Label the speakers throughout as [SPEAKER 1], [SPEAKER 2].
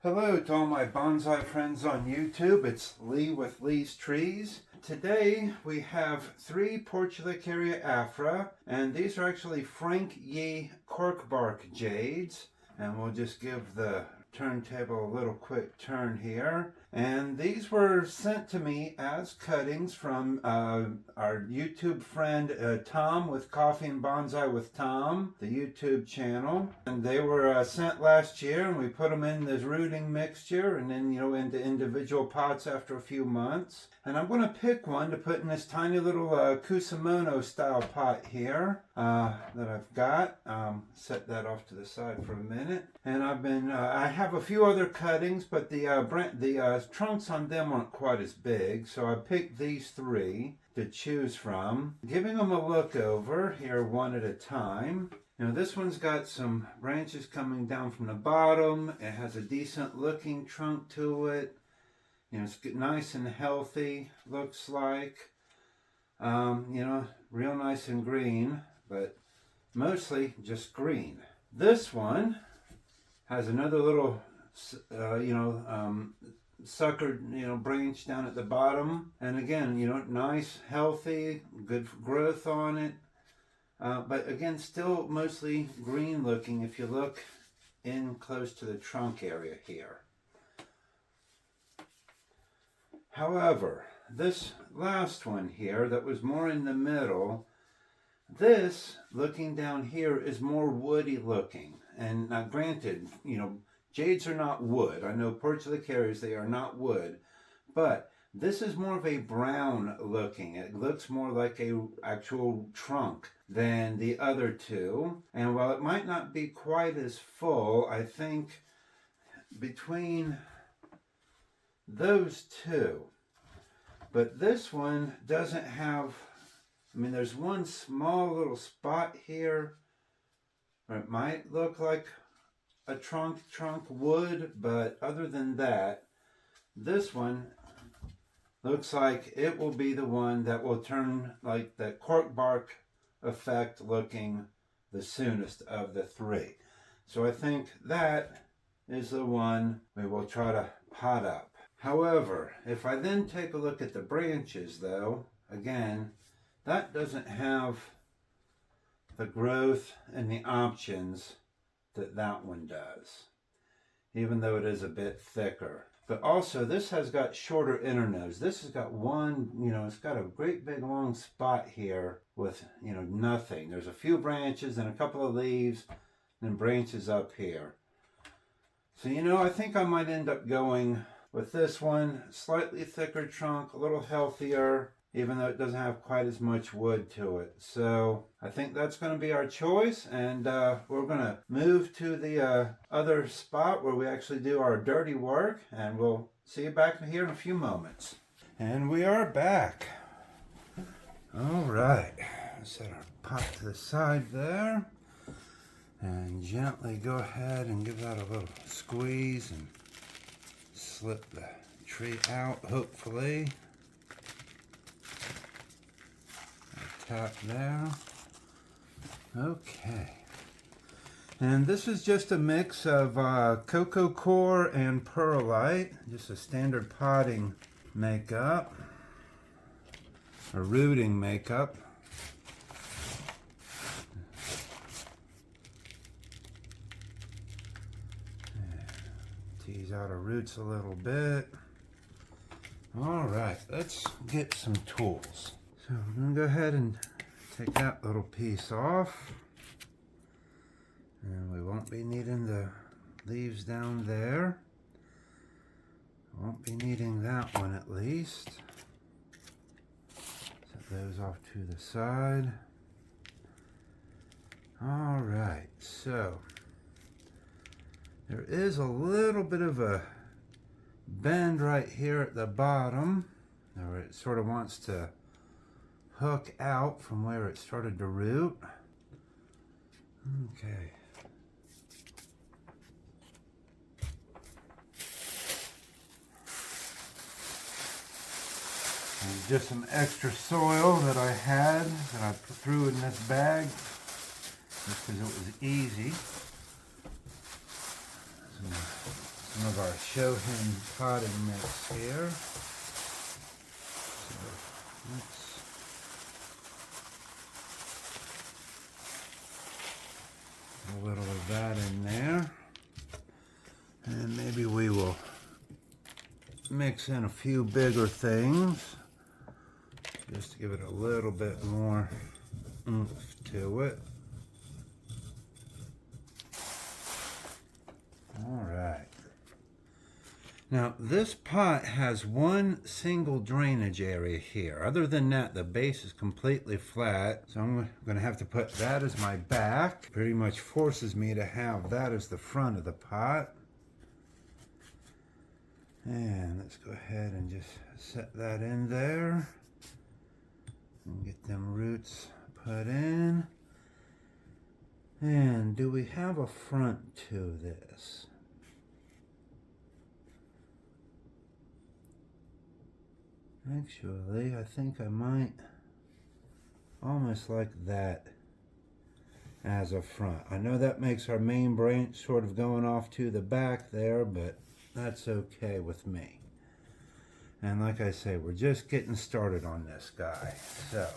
[SPEAKER 1] Hello to all my bonsai friends on YouTube. It's Lee with Lee's Trees. Today we have 3 Portulacaria afra, and these are actually Frank Yee cork bark jades. And we'll just give the turntable a little quick turn here. And these were sent to me as cuttings from our YouTube friend Tom with CoffeeandBonsaiwithTom, the YouTube channel. And they were sent last year, and we put them in this rooting mixture and then, into individual pots after a few months. And I'm going to pick one to put in this tiny little Kusamono style pot here that I've got. Set that off to the side for a minute. And I have a few other cuttings, but the trunks on them aren't quite as big, so I picked these 3 to choose from. Giving them a look over here one at a time. This one's got some branches coming down from the bottom. It has a decent looking trunk to it. It's nice and healthy, looks like. Real nice and green, but mostly just green. This one has another little, suckered, branch down at the bottom. And again, nice, healthy, good growth on it. But again, still mostly green looking if you look in close to the trunk area here. However, this last one here that was more in the middle, this looking down here is more woody looking. And now granted, jades are not wood. I know portulacarias, they are not wood, but this is more of a brown looking. It looks more like a actual trunk than the other 2. And while it might not be quite as full, I think between those 2, but this one doesn't have, there's one small little spot here where it might look like a trunk wood, but other than that, this one looks like it will be the one that will turn like the cork bark effect looking the soonest of the 3. So I think that is the one we will try to pot up. However, if I then take a look at the branches though, again, that doesn't have the growth and the options that one does, even though it is a bit thicker. But also this has got shorter internodes. This has got one, it's got a great big long spot here with, nothing. There's a few branches and a couple of leaves and branches up here. So, I think I might end up going with this one, slightly thicker trunk, a little healthier, even though it doesn't have quite as much wood to it. So I think that's going to be our choice, and we're going to move to the other spot where we actually do our dirty work, and we'll see you back here in a few moments. And we are back. All right, set our pot to the side there, and gently go ahead and give that a little squeeze and slip the tree out, hopefully. Tap there. Okay. And this is just a mix of cocoa core and perlite, just a standard potting makeup, a rooting makeup. Tease out our roots a little bit. All right, let's get some tools. So I'm going to go ahead and take that little piece off. And we won't be needing the leaves down there. Won't be needing that one at least. Set those off to the side. All right, so there is a little bit of a bend right here at the bottom, where it sort of wants to hook out from where it started to root. Okay. And just some extra soil that I had that I threw in this bag just because it was easy. Some of our show him potting mix here. So let's a little of that in there. And maybe we will mix in a few bigger things just to give it a little bit more oomph to it. All right. Now this pot has one single drainage area here. Other than that, the base is completely flat. So I'm going to have to put that as my back. Pretty much forces me to have that as the front of the pot. And let's go ahead and just set that in there. And get them roots put in. And do we have a front to this? Actually, I think I might almost like that as a front. I know that makes our main branch sort of going off to the back there, but that's okay with me. And like I say, we're just getting started on this guy. So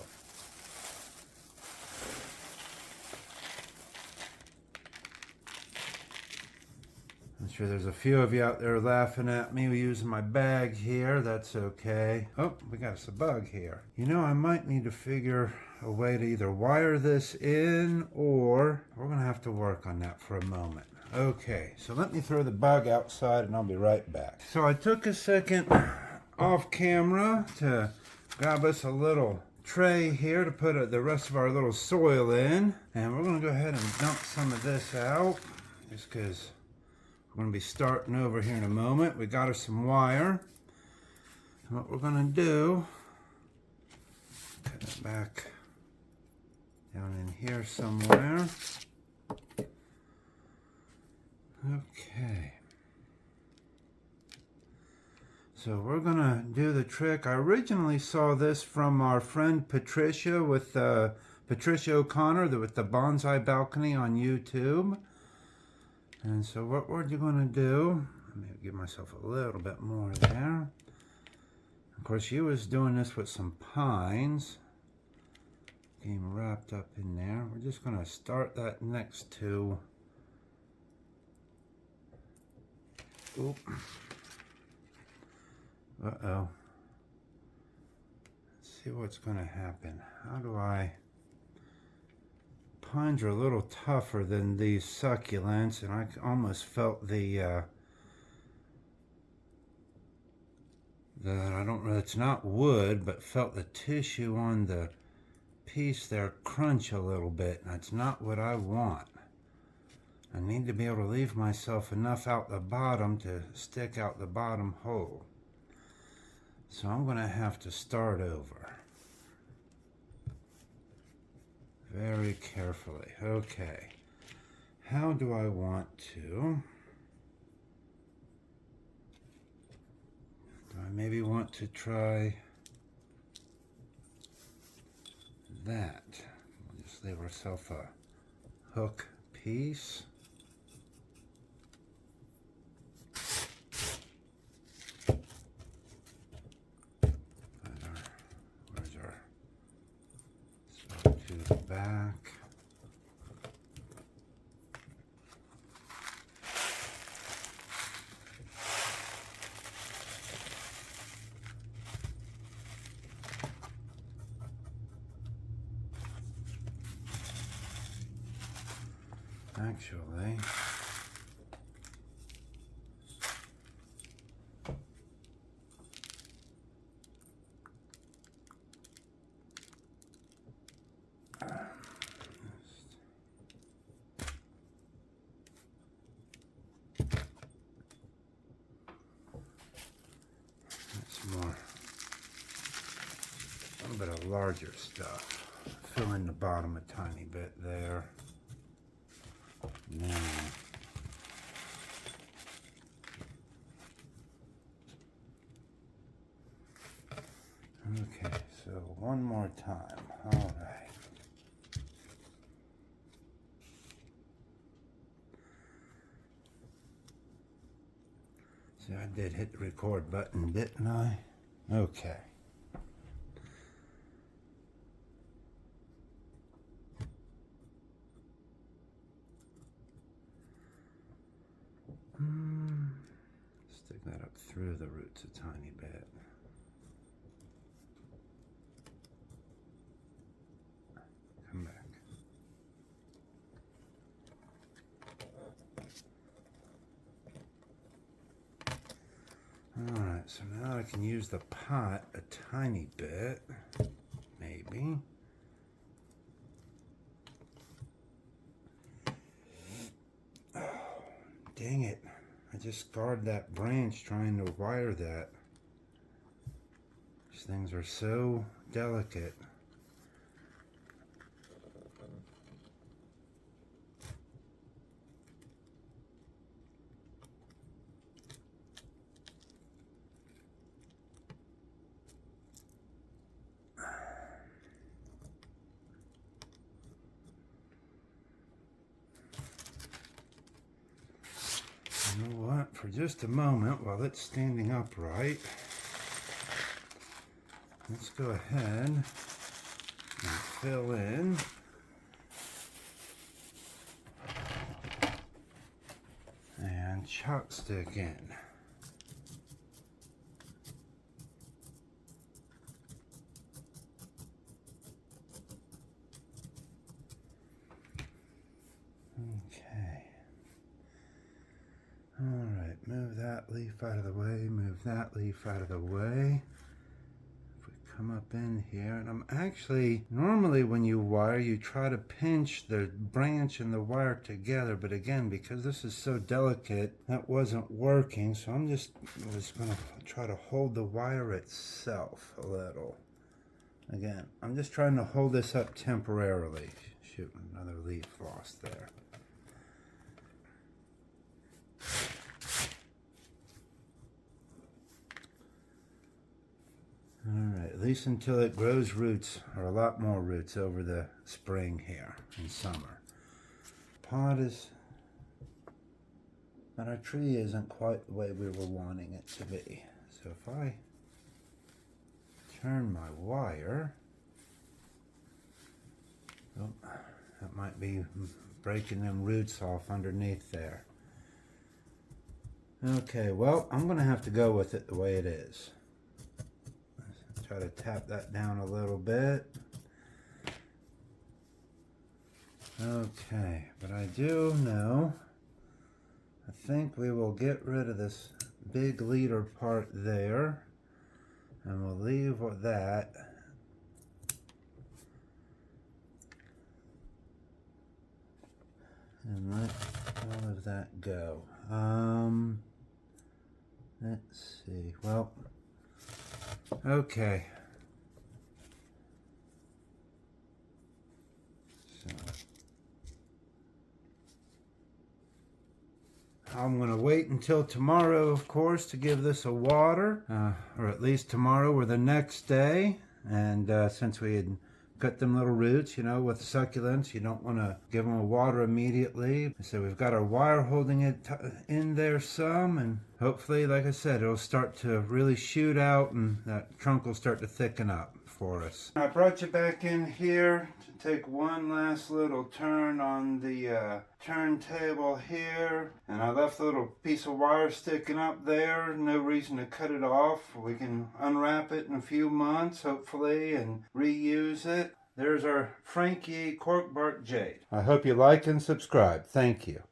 [SPEAKER 1] I'm sure there's a few of you out there laughing at me using my bag here. That's okay. Oh, we got us a bug here. You know, I might need to figure a way to either wire this in, or we're gonna have to work on that for a moment. Okay, so let me throw the bug outside and I'll be right back. So I took a second off camera to grab us a little tray here to put the rest of our little soil in. And we're gonna go ahead and dump some of this out just because we're going to be starting over here in a moment. We got us some wire. And what we're going to do, cut it back down in here somewhere. Okay. So we're going to do the trick. I originally saw this from our friend Patricia with Patricia O'Connor with the Bonsai Balcony on YouTube. And so what we're going to do, let me give myself a little bit more there. Of course, she was doing this with some pines. Getting wrapped up in there. We're just going to start that next to... Oop. Uh-oh. Let's see what's going to happen. How do I... Pines are a little tougher than these succulents, and I almost felt it's not wood, but felt the tissue on the piece there crunch a little bit. That's not what I want. I need to be able to leave myself enough out the bottom to stick out the bottom hole. So I'm going to have to start over. Very carefully. Okay. How do I want to? Do I maybe want to try that? We'll just leave ourselves a hook piece. Where's our to the back. Actually, bit of larger stuff. Fill in the bottom a tiny bit there. Now, okay, so one more time. All right. See, I did hit the record button, didn't I? Okay. Stick that up through the roots a tiny bit. Come back. Alright, so now I can use the pot a tiny bit, maybe. Oh, dang it. I just scarred that branch trying to wire that. These things are so delicate. You know what? For just a moment, while it's standing upright, let's go ahead and fill in and chalk stick in. Okay. Alright, move that leaf out of the way, move that leaf out of the way. If we come up in here, and I'm actually, normally when you wire, you try to pinch the branch and the wire together, but again, because this is so delicate, that wasn't working, so I'm just going to try to hold the wire itself a little. Again, I'm just trying to hold this up temporarily. Shoot, another leaf lost there. Alright, at least until it grows roots, or a lot more roots over the spring here in summer. Pot is, but our tree isn't quite the way we were wanting it to be. So if I turn my wire, oh, that might be breaking them roots off underneath there. Okay, well, I'm going to have to go with it the way it is. Try to tap that down a little bit. Okay, but I do know, I think we will get rid of this big leader part there, and we'll leave that. And let all of that go. Let's see, well, okay. So I'm going to wait until tomorrow, of course, to give this a water, or at least tomorrow or the next day. And since we had cut them little roots, you know, with succulents, you don't want to give them a water immediately. So we've got our wire holding it in there some, and hopefully, like I said, it'll start to really shoot out and that trunk will start to thicken up for us. I brought you back in here to take one last little turn on the turntable here, and I left a little piece of wire sticking up there. No reason to cut it off. We can unwrap it in a few months hopefully and reuse it. There's our Frank Yee cork bark jade. I hope you like and subscribe. Thank you.